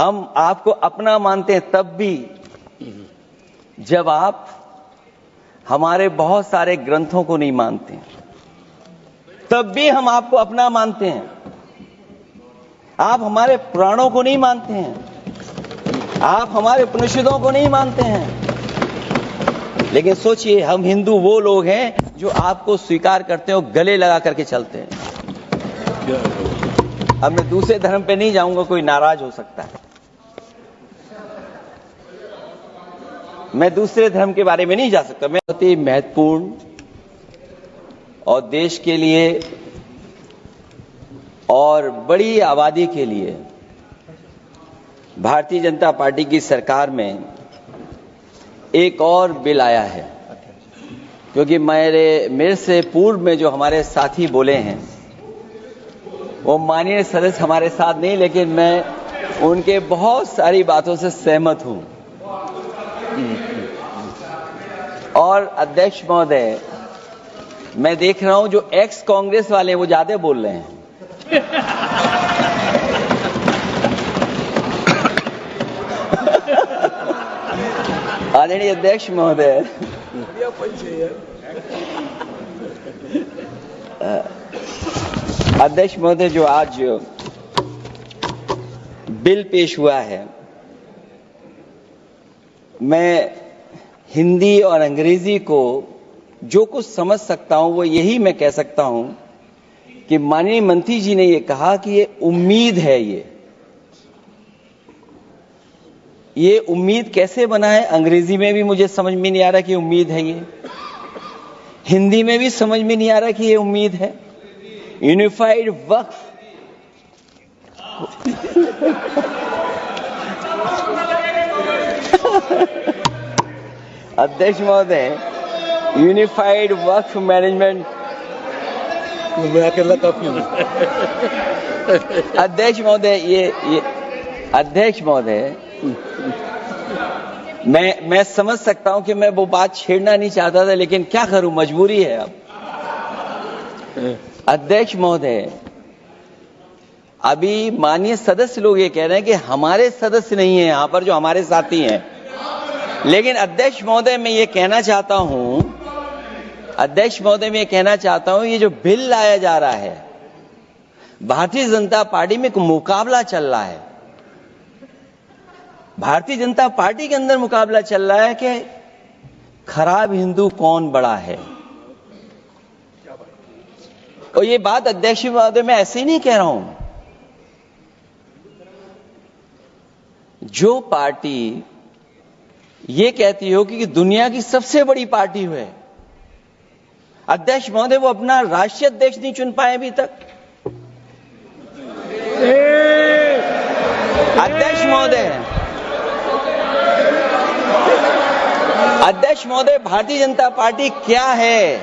हम आपको अपना मानते हैं तब भी जब आप हमारे बहुत सारे ग्रंथों को नहीं मानते, तब भी हम आपको अपना मानते हैं। आप हमारे पुराणों को नहीं मानते हैं, आप हमारे उपनिषदों को नहीं मानते हैं, लेकिन सोचिए हम हिंदू वो लोग हैं जो आपको स्वीकार करते हैं और गले लगा करके चलते हैं। अब मैं दूसरे धर्म पे नहीं जाऊंगा, कोई नाराज हो सकता है, मैं दूसरे धर्म के बारे में नहीं जा सकता। मैं बहुत ही महत्वपूर्ण और देश के लिए और बड़ी आबादी के लिए भारतीय जनता पार्टी की सरकार में एक और बिल आया है, क्योंकि मेरे से पूर्व में जो हमारे साथी बोले हैं वो माननीय सदस्य हमारे साथ नहीं, लेकिन मैं उनके बहुत सारी बातों से सहमत हूं। और अध्यक्ष महोदय, मैं देख रहा हूं जो एक्स कांग्रेस वाले वो ज्यादा बोल रहे हैं। आदरणीय अध्यक्ष महोदय, अध्यक्ष महोदय, जो आज बिल पेश हुआ है, मैं हिंदी और अंग्रेजी को जो कुछ समझ सकता हूं वो यही मैं कह सकता हूं कि माननीय मंत्री जी ने ये कहा कि ये उम्मीद है। ये उम्मीद कैसे बना है, अंग्रेजी में भी मुझे समझ में नहीं आ रहा कि उम्मीद है, ये हिंदी में भी समझ में नहीं आ रहा कि ये उम्मीद है। यूनिफाइड वक्फ अध्यक्ष महोदय, यूनिफाइड वक्फ मैनेजमेंट, मैं अकेला काफी हूं। अध्यक्ष महोदय, ये अध्यक्ष महोदय, मैं समझ सकता हूं कि मैं वो बात छेड़ना नहीं चाहता था, लेकिन क्या करूं, मजबूरी है अब। अध्यक्ष महोदय, अभी माननीय सदस्य लोग ये कह रहे हैं कि हमारे सदस्य नहीं है यहां पर जो हमारे साथी हैं, लेकिन अध्यक्ष महोदय मैं ये कहना चाहता हूं, अध्यक्ष महोदय मैं ये कहना चाहता हूं, ये जो बिल लाया जा रहा है, भारतीय जनता पार्टी में एक मुकाबला चल रहा है। भारतीय जनता पार्टी के अंदर मुकाबला चल रहा है कि खराब हिंदू कौन बड़ा है। और ये बात अध्यक्ष महोदय मैं ऐसे ही नहीं कह रहा हूं। जो पार्टी ये कहती हो कि दुनिया की सबसे बड़ी पार्टी है, अध्यक्ष महोदय वो अपना राष्ट्रीय अध्यक्ष नहीं चुन पाए अभी तक। अध्यक्ष महोदय, अध्यक्ष महोदय, भारतीय जनता पार्टी क्या है?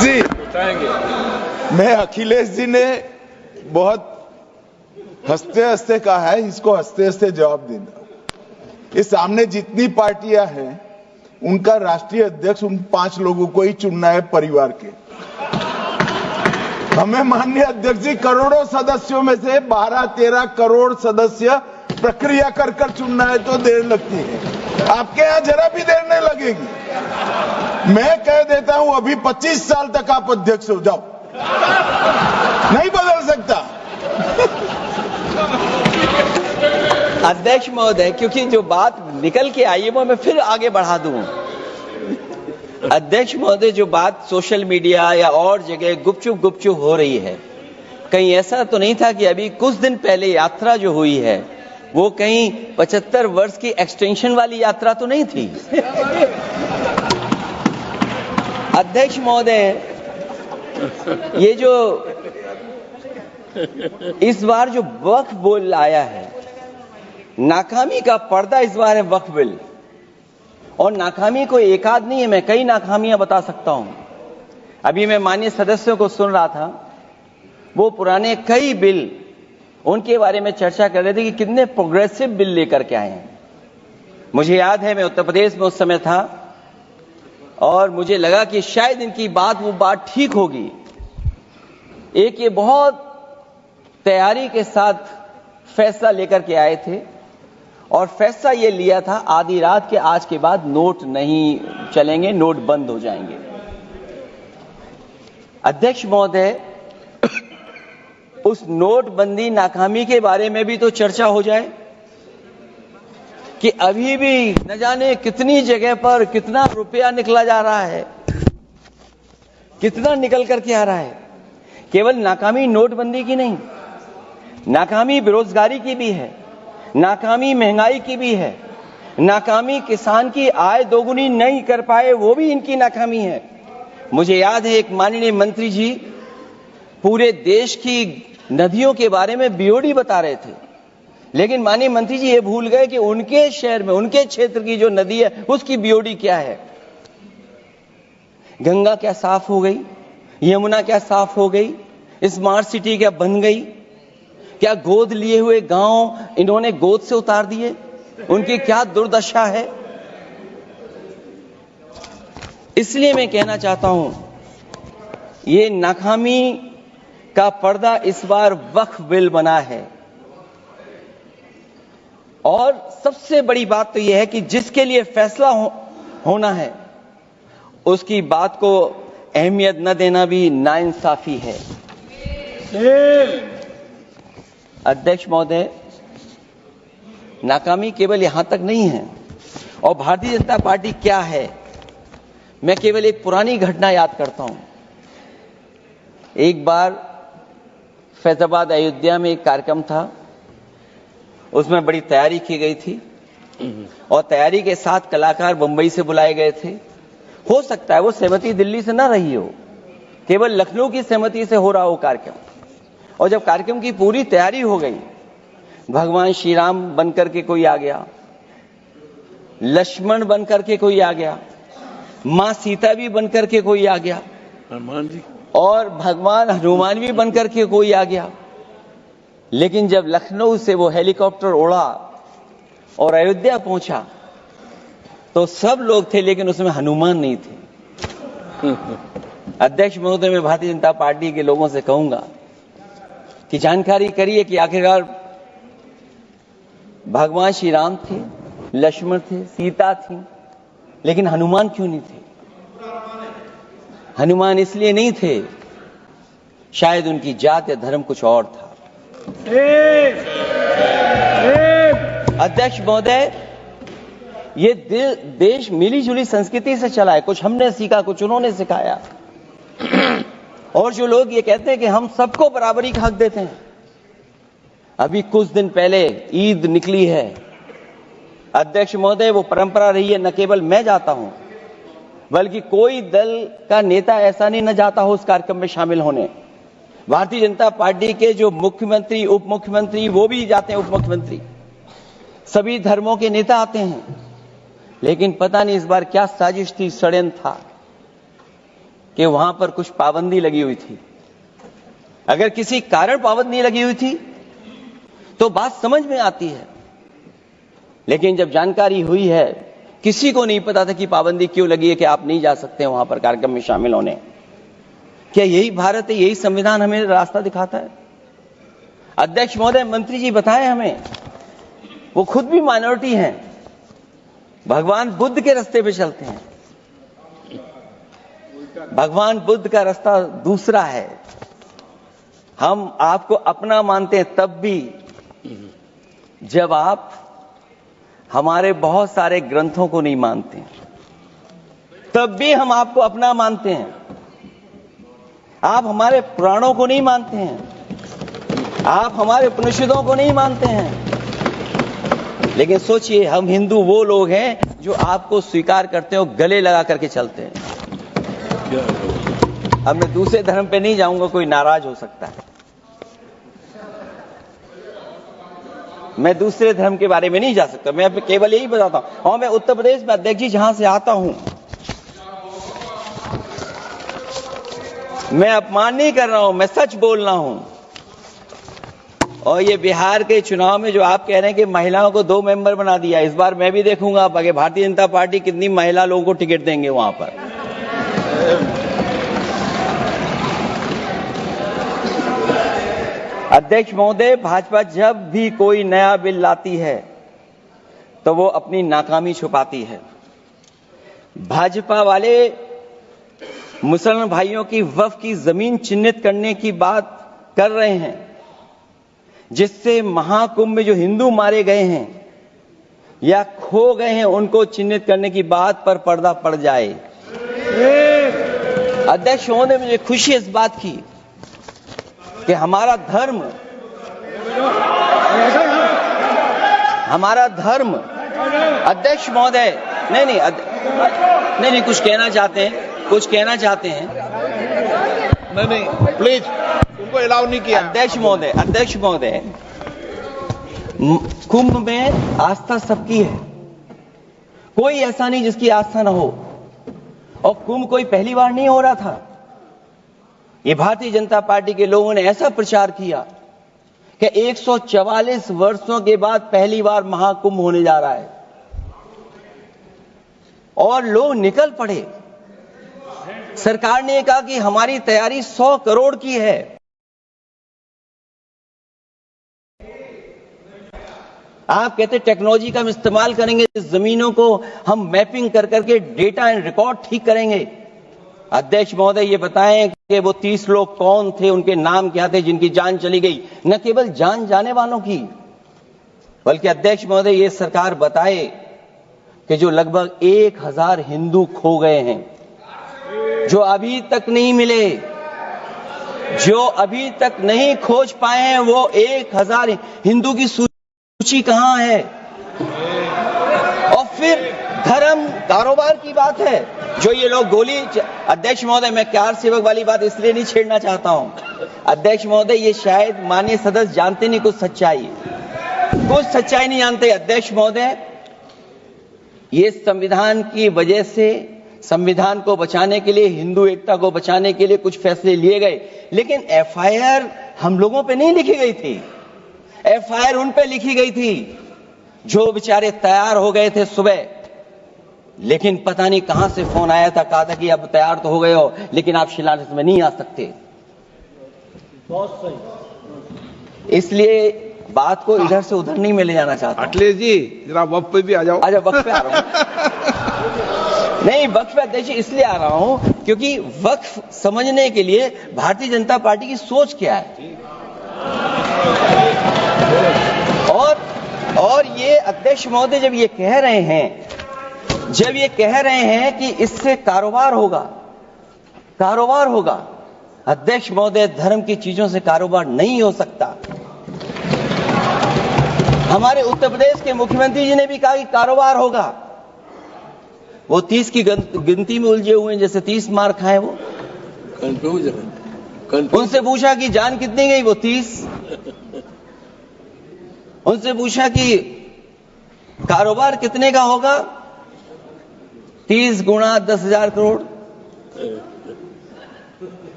जी, मैं अखिलेश जी ने बहुत हंसते हंसते कहा है, इसको हंसते हंसते जवाब देना। इस सामने जितनी पार्टियां हैं उनका राष्ट्रीय अध्यक्ष उन 5 लोगों को ही चुनना है परिवार के। हमें माननीय अध्यक्ष जी करोड़ों सदस्यों में से 12-13 करोड़ सदस्य प्रक्रिया कर कर चुनना है तो देर लगती है। आपके यहां जरा भी देर नहीं लगेगी। मैं कह देता हूं अभी 25 साल तक आप अध्यक्ष हो जाओ, नहीं बदल सकता। अध्यक्ष महोदय, क्योंकि जो बात निकल के आई है वो मैं फिर आगे बढ़ा दूं। अध्यक्ष महोदय, जो बात सोशल मीडिया या और जगह गुपचुप हो रही है, कहीं ऐसा तो नहीं था कि अभी कुछ दिन पहले यात्रा जो हुई है वो कहीं 75 वर्ष की एक्सटेंशन वाली यात्रा तो नहीं थी। अध्यक्ष महोदय, ये जो इस बार जो वक्फ बिल आया है, नाकामी का पर्दा इस बार है वक्फ बिल। और नाकामी को एक आध नहीं है, मैं कई नाकामियां बता सकता हूं। अभी मैं माननीय सदस्यों को सुन रहा था, वो पुराने कई बिल उनके बारे में चर्चा कर रहे थे कि कितने प्रोग्रेसिव बिल लेकर के आए हैं। मुझे याद है मैं उत्तर प्रदेश में उस समय था और मुझे लगा कि शायद इनकी बात वो बात ठीक होगी, एक ये बहुत तैयारी के साथ फैसला लेकर के आए थे और फैसला ये लिया था आधी रात के आज के बाद नोट नहीं चलेंगे, नोट बंद हो जाएंगे। अध्यक्ष महोदय, उस नोटबंदी नाकामी के बारे में भी तो चर्चा हो जाए कि अभी भी न जाने कितनी जगह पर कितना रुपया निकला जा रहा है, कितना निकल करके आ रहा है। केवल नाकामी नोटबंदी की नहीं, नाकामी बेरोजगारी की भी है, नाकामी महंगाई की भी है, नाकामी किसान की आय दोगुनी नहीं कर पाए वो भी इनकी नाकामी है। मुझे याद है एक माननीय मंत्री जी पूरे देश की नदियों के बारे में बीओडी बता रहे थे, लेकिन माननीय मंत्री जी ये भूल गए कि उनके शहर में, उनके क्षेत्र की जो नदी है उसकी बीओडी क्या है। गंगा क्या साफ हो गई, यमुना क्या साफ हो गई, स्मार्ट सिटी क्या बन गई, क्या गोद लिए हुए गांव इन्होंने गोद से उतार दिए, उनकी क्या दुर्दशा है। इसलिए मैं कहना चाहता हूं, ये नाकामी का पर्दा इस बार वक्फ बिल बना है और सबसे बड़ी बात तो यह है कि जिसके लिए फैसला होना है उसकी बात को अहमियत न देना भी नाइंसाफी है। अध्यक्ष महोदय, नाकामी केवल यहां तक नहीं है और भारतीय जनता पार्टी क्या है, मैं केवल एक पुरानी घटना याद करता हूं। एक बार फैजाबाद अयोध्या में एक कार्यक्रम था, उसमें बड़ी तैयारी की गई थी और तैयारी के साथ कलाकार बंबई से बुलाए गए थे। हो सकता है वो सहमति दिल्ली से ना रही हो, केवल लखनऊ की सहमति से हो रहा हो कार्यक्रम। और जब कार्यक्रम की पूरी तैयारी हो गई, भगवान श्री राम बनकर के कोई आ गया, लक्ष्मण बनकर के कोई आ गया, मां सीता भी बनकर के कोई आ गया, हनुमान जी और भगवान हनुमान भी बनकर के कोई आ गया। लेकिन जब लखनऊ से वो हेलीकॉप्टर उड़ा और अयोध्या पहुंचा तो सब लोग थे, लेकिन उसमें हनुमान नहीं थे। अध्यक्ष महोदय, मैं भारतीय जनता पार्टी के लोगों से कहूंगा कि जानकारी करिए कि आखिरकार भगवान श्री राम थे, लक्ष्मण थे, सीता थी, लेकिन हनुमान क्यों नहीं थे? हनुमान इसलिए नहीं थे, शायद उनकी जात या धर्म कुछ और था। अध्यक्ष महोदय, ये देश मिली जुली संस्कृति से चला है, कुछ हमने सीखा, कुछ उन्होंने सिखाया। और जो लोग ये कहते हैं कि हम सबको बराबरी का हक देते हैं, अभी कुछ दिन पहले ईद निकली है। अध्यक्ष महोदय, वो परंपरा रही है, न केवल मैं जाता हूं बल्कि कोई दल का नेता ऐसा नहीं न जाता हो उस कार्यक्रम में शामिल होने। भारतीय जनता पार्टी के जो मुख्यमंत्री, उप मुख्यमंत्री, वो भी जाते हैं, उप मुख्यमंत्री, सभी धर्मों के नेता आते हैं। लेकिन पता नहीं इस बार क्या साजिश थी, षड्यंत्र था कि वहां पर कुछ पाबंदी लगी हुई थी। अगर किसी कारण पाबंदी लगी हुई थी तो बात समझ में आती है, लेकिन जब जानकारी हुई है, किसी को नहीं पता था कि पाबंदी क्यों लगी है कि आप नहीं जा सकते वहां पर कार्यक्रम में शामिल होने। क्या यही भारत है, यही संविधान हमें रास्ता दिखाता है? अध्यक्ष महोदय, मंत्री जी बताएं हमें, वो खुद भी माइनॉरिटी हैं, भगवान बुद्ध के रास्ते पे चलते हैं। भगवान बुद्ध का रास्ता दूसरा है। हम आपको अपना मानते हैं तब भी जब आप हमारे बहुत सारे ग्रंथों को नहीं मानते, तब भी हम आपको अपना मानते हैं। आप हमारे पुराणों को नहीं मानते हैं, आप हमारे उपनिषदों को नहीं मानते हैं, लेकिन सोचिए, हम हिंदू वो लोग हैं जो आपको स्वीकार करते हैं और गले लगा करके चलते हैं। अब मैं दूसरे धर्म पे नहीं जाऊंगा, कोई नाराज हो सकता है। मैं दूसरे धर्म के बारे में नहीं जा सकता, मैं केवल यही बताता हूं। और मैं उत्तर प्रदेश में, अध्यक्ष जी, जहां से आता हूं, मैं अपमान नहीं कर रहा हूं, मैं सच बोल रहा हूं। और ये बिहार के चुनाव में जो आप कह रहे हैं कि महिलाओं को 2 मेंबर बना दिया, इस बार मैं भी देखूंगा आगे भारतीय जनता पार्टी कितनी महिला लोगों को टिकट देंगे वहां पर। अध्यक्ष महोदय, भाजपा जब भी कोई नया बिल लाती है तो वो अपनी नाकामी छुपाती है। भाजपा वाले मुसलमान भाइयों की वक्फ की जमीन चिन्हित करने की बात कर रहे हैं, जिससे महाकुंभ में जो हिंदू मारे गए हैं या खो गए हैं उनको चिन्हित करने की बात पर पर्दा पड़ जाए। अध्यक्ष महोदय, मुझे खुशी इस बात की कि हमारा धर्म अध्यक्ष महोदय नहीं कुछ कहना चाहते हैं नहीं प्लीज, उनको अलाउ नहीं किया। अध्यक्ष महोदय, कुंभ में आस्था सबकी है, कोई ऐसा नहीं जिसकी आस्था ना हो। और कुंभ कोई पहली बार नहीं हो रहा था। ये भारतीय जनता पार्टी के लोगों ने ऐसा प्रचार किया कि 144 वर्षों के बाद पहली बार महाकुंभ होने जा रहा है और लोग निकल पड़े। सरकार ने कहा कि हमारी तैयारी 100 करोड़ की है। आप कहते टेक्नोलॉजी का हम इस्तेमाल करेंगे, जमीनों को हम मैपिंग कर करके डेटा एंड रिकॉर्ड ठीक करेंगे। अध्यक्ष महोदय, ये बताएं कि वो 30 लोग कौन थे, उनके नाम क्या थे जिनकी जान चली गई, न केवल जान जाने वालों की, बल्कि अध्यक्ष महोदय ये सरकार बताए कि जो लगभग 1000 हिंदू खो गए हैं, जो अभी तक नहीं मिले, जो अभी तक नहीं खोज पाए हैं, वो 1000 हिंदू की सूची कहां है? और फिर धर्म कारोबार की बात है, जो ये लोग गोली। अध्यक्ष महोदय, मैं कार सेवक वाली बात इसलिए नहीं छेड़ना चाहता हूं। अध्यक्ष महोदय, ये शायद माननीय सदस्य जानते नहीं कुछ सच्चाई नहीं जानते। अध्यक्ष महोदय, ये संविधान की वजह से, संविधान को बचाने के लिए, हिंदू एकता को बचाने के लिए कुछ फैसले लिए गए, लेकिन एफआईआर हम लोगों पे नहीं लिखी गई थी। एफआईआर उन पे लिखी गई थी जो बेचारे तैयार हो गए थे सुबह, लेकिन पता नहीं कहां से फोन आया था, कहा था कि अब तैयार तो हो गए हो लेकिन आप शिलान्यास में नहीं आ सकते। बहुत सही। इसलिए बात को इधर से उधर नहीं में ले जाना चाहता। अखिलेश जी, जरा वक्त पे भी आ जाओ। अच्छा, वक्त पे आ रहा हूं। नहीं, वक्त पे अध्यक्ष इसलिए आ रहा हूं क्योंकि वक्त समझने के लिए भारतीय जनता पार्टी की सोच क्या है। और ये अध्यक्ष महोदय जब ये कह रहे हैं कि इससे कारोबार होगा, अध्यक्ष महोदय, धर्म की चीजों से कारोबार नहीं हो सकता। हमारे उत्तर प्रदेश के मुख्यमंत्री जी ने भी कहा कि कारोबार होगा। वो 30 की गिनती में उलझे हुए हैं, जैसे 30 मार खाए वो। उनसे पूछा कि जान कितनी गई, वो 30। उनसे पूछा कि कारोबार कितने का होगा, 30 गुणा 10,000 करोड़।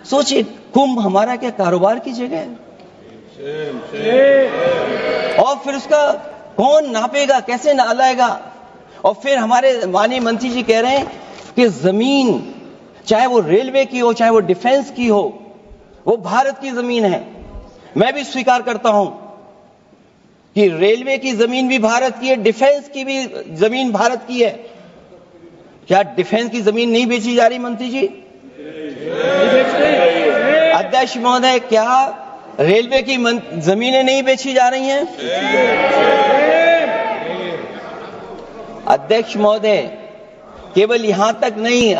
सोचिए, कुंभ हमारा क्या कारोबार की जगह है? और फिर उसका कौन नापेगा, कैसे नालाएगा? और फिर हमारे माननीय मंत्री जी कह रहे हैं कि जमीन, चाहे वो रेलवे की हो, चाहे वो डिफेंस की हो, वो भारत की जमीन है। मैं भी स्वीकार करता हूं कि रेलवे की जमीन भी भारत की है, डिफेंस की भी जमीन भारत की है। क्या डिफेंस की जमीन नहीं बेची जा रही मंत्री जी? अध्यक्ष महोदय, क्या रेलवे की जमीनें नहीं बेची जा रही हैं? अध्यक्ष महोदय, केवल यहां तक नहीं,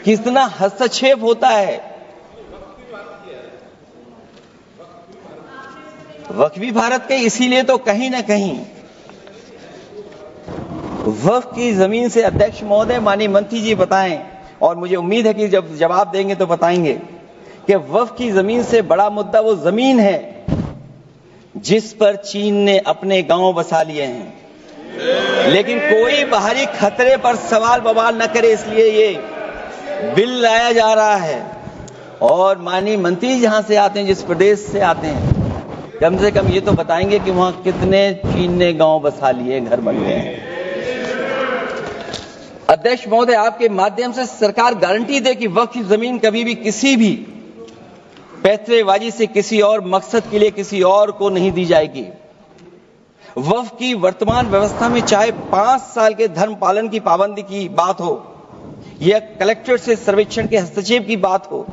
कितना हस्तक्षेप होता है। वक्फ भी भारत के, इसीलिए तो कहीं ना कहीं वक्फ की जमीन से, अध्यक्ष महोदय, माननीय मंत्री जी बताएं, और मुझे उम्मीद है कि जब जवाब देंगे तो बताएंगे कि वक्फ की जमीन से बड़ा मुद्दा वो जमीन है जिस पर चीन ने अपने गांव बसा लिए हैं, लेकिन कोई बाहरी खतरे पर सवाल बवाल न करे, इसलिए ये बिल लाया जा रहा है। और माननीय मंत्री जहां से आते हैं, जिस प्रदेश से आते हैं, कम से कम ये तो बताएंगे कि वहां कितने चीन ने गांव बसा लिए, घर बन गए हैं। अध्यक्ष महोदय, आपके माध्यम से सरकार गारंटी दे कि वक्फ की जमीन कभी भी किसी भी पैतरेबाजी से किसी और मकसद के लिए किसी और को नहीं दी जाएगी। वक्फ की वर्तमान व्यवस्था में चाहे 5 साल के धर्म पालन की पाबंदी की बात हो, या कलेक्टर से सर्वेक्षण के हस्तक्षेप की बात हो,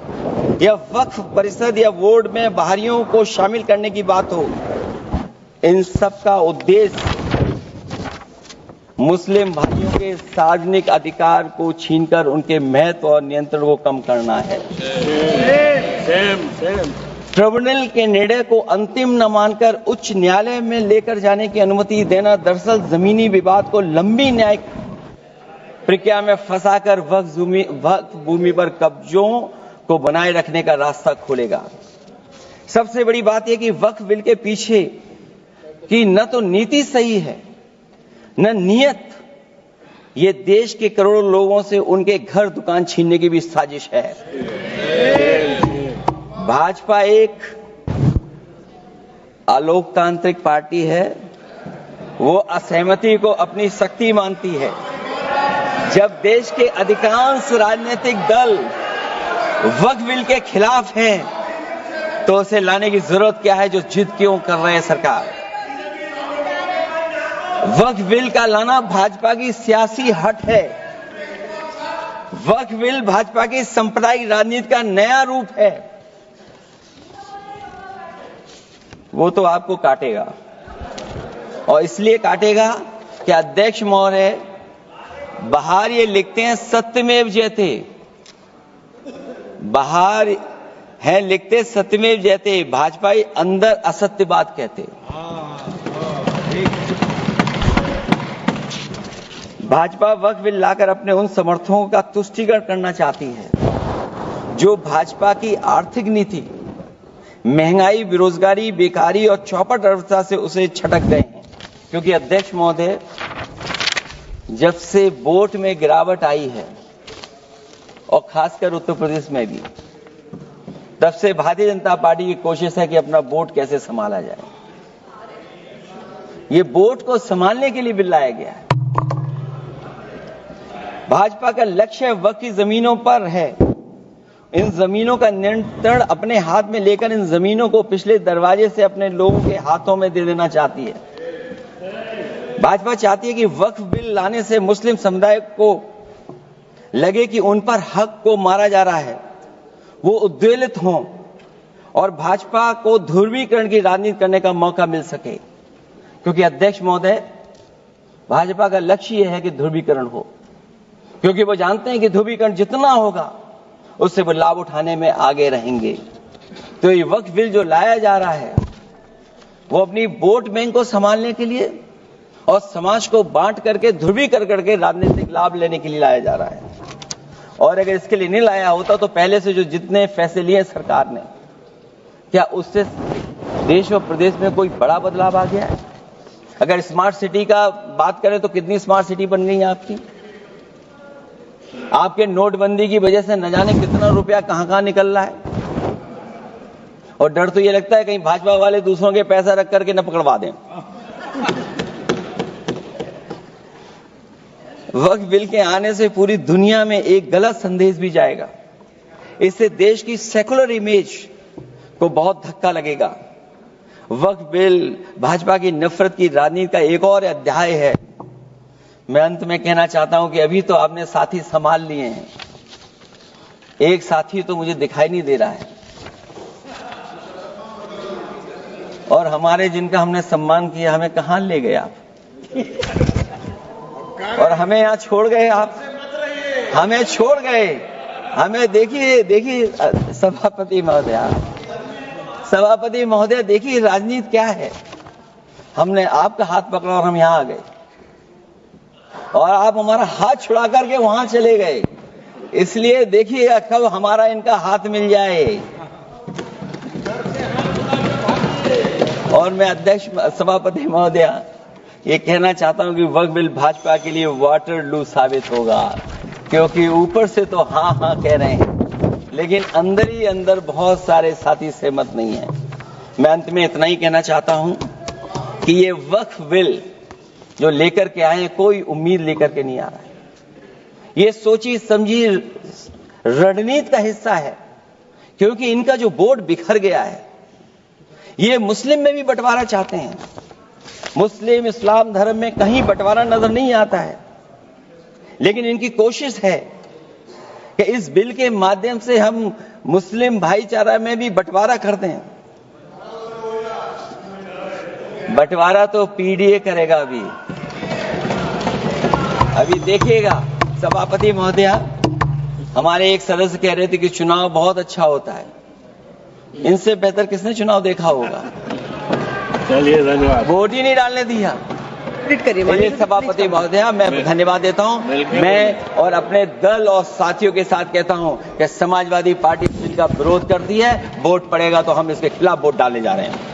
या वक्फ परिषद या बोर्ड में बाहरियों को शामिल करने की बात हो, इन सब का उद्देश्य मुस्लिम भाइयों के सार्वजनिक अधिकार को छीनकर उनके महत्व और नियंत्रण को कम करना है। ट्रिब्यूनल के निर्णय को अंतिम न मानकर उच्च न्यायालय में लेकर जाने की अनुमति देना दरअसल जमीनी विवाद को लंबी न्यायिक प्रक्रिया में फंसाकर वक्फ भूमि पर कब्जों को बनाए रखने का रास्ता खोलेगा। सबसे बड़ी बात यह कि वक्फ बिल के पीछे की न तो नीति सही है न नियत, ये देश के करोड़ों लोगों से उनके घर दुकान छीनने की भी साजिश है। भाजपा एक अलोकतांत्रिक पार्टी है, वो असहमति को अपनी शक्ति मानती है। जब देश के अधिकांश राजनीतिक दल वक्फ बिल के खिलाफ हैं, तो उसे लाने की जरूरत क्या है जो जिद क्यों कर रहे हैं सरकार। वक्फ बिल का लाना भाजपा की सियासी हट है। वक्फ बिल भाजपा की सांप्रदायिक राजनीति का नया रूप है। वो तो आपको काटेगा, और इसलिए काटेगा कि अध्यक्ष महोदय बाहर ये लिखते हैं सत्यमेव जयते, बाहर है लिखते सत्यमेव जयते, भाजपाई अंदर असत्य बात कहते। भाजपा वक्फ बिल लाकर अपने उन समर्थकों का तुष्टीकरण करना चाहती है जो भाजपा की आर्थिक नीति, महंगाई, बेरोजगारी, बेकारी और चौपट अर्थव्यवस्था से उसे छटक गए हैं। क्योंकि अध्यक्ष महोदय, जब से वोट में गिरावट आई है और खासकर उत्तर प्रदेश में भी, तब से भारतीय जनता पार्टी की कोशिश है कि अपना वोट कैसे संभाला जाए। ये वोट को संभालने के लिए बिल लाया गया है। भाजपा का लक्ष्य वक्फ की जमीनों पर है। इन जमीनों का नियंत्रण अपने हाथ में लेकर इन जमीनों को पिछले दरवाजे से अपने लोगों के हाथों में दे देना चाहती है। भाजपा चाहती है कि वक्फ बिल लाने से मुस्लिम समुदाय को लगे कि उन पर हक को मारा जा रहा है, वो उद्वेलित हों और भाजपा को ध्रुवीकरण की राजनीति करने का मौका मिल सके। क्योंकि अध्यक्ष महोदय, भाजपा का लक्ष्य यह है कि ध्रुवीकरण हो, क्योंकि वो जानते हैं कि ध्रुवीकरण जितना होगा उससे वो लाभ उठाने में आगे रहेंगे। तो ये वक्फ बिल जो लाया जा रहा है वो अपनी वोट बैंक को संभालने के लिए और समाज को बांट करके ध्रुवीकरण करके राजनीतिक लाभ लेने के लिए लाया जा रहा है। और अगर इसके लिए नहीं लाया होता तो पहले से जो जितने फैसले लिए सरकार ने, क्या उससे देश और प्रदेश में कोई बड़ा बदलाव आ गया है? अगर स्मार्ट सिटी का बात करें तो कितनी स्मार्ट सिटी बन गई है आपकी। आपके नोटबंदी की वजह से न जाने कितना रुपया कहां निकल रहा है, और डर तो ये लगता है कहीं भाजपा वाले दूसरों के पैसा रख करके न पकड़वा दें। वक्फ बिल के आने से पूरी दुनिया में एक गलत संदेश भी जाएगा। इससे देश की सेकुलर इमेज को बहुत धक्का लगेगा। वक्फ बिल भाजपा की नफरत की राजनीति का एक और अध्याय है। मैं अंत में कहना चाहता हूं कि अभी तो आपने साथी संभाल लिए हैं, एक साथी तो मुझे दिखाई नहीं दे रहा है, और हमारे जिनका हमने सम्मान किया हमें कहां ले गए आप, और हमें यहां छोड़ गए आप, हमें छोड़ गए। हमें देखिए सभापति महोदय देखिए राजनीति क्या है। हमने आपका हाथ पकड़ा और हम यहां आ गए, और आप हमारा हाथ छुड़ा करके वहां चले गए। इसलिए देखिए कब हमारा इनका हाथ मिल जाए। और मैं अध्यक्ष सभापति महोदय ये कहना चाहता हूं कि वक्फ बिल भाजपा के लिए वाटरलू साबित होगा, क्योंकि ऊपर से तो हाँ हाँ कह रहे हैं, लेकिन अंदर ही अंदर बहुत सारे साथी सहमत नहीं है। मैं अंत में इतना ही कहना चाहता हूं कि ये वक्फ बिल जो लेकर के आए कोई उम्मीद लेकर के नहीं आ रहा है। ये सोची समझी रणनीति का हिस्सा है क्योंकि इनका जो वोट बिखर गया है, ये मुस्लिम में भी बंटवारा चाहते हैं। मुस्लिम इस्लाम धर्म में कहीं बंटवारा नजर नहीं आता है, लेकिन इनकी कोशिश है कि इस बिल के माध्यम से हम मुस्लिम भाईचारा में भी बंटवारा कर दें। बंटवारा तो पीडीए करेगा। अभी देखिएगा सभापति महोदया, हमारे एक सदस्य कह रहे थे कि चुनाव बहुत अच्छा होता है। इनसे बेहतर किसने चुनाव देखा होगा? चलिए धन्यवाद। वोट ही नहीं डालने दिया। चलिए सभापति महोदया, मैं धन्यवाद देता हूं। मैं और अपने दल और साथियों के साथ कहता हूं कि समाजवादी पार्टी बिल का विरोध करती है। वोट पड़ेगा तो हम इसके खिलाफ वोट डालने जा रहे हैं।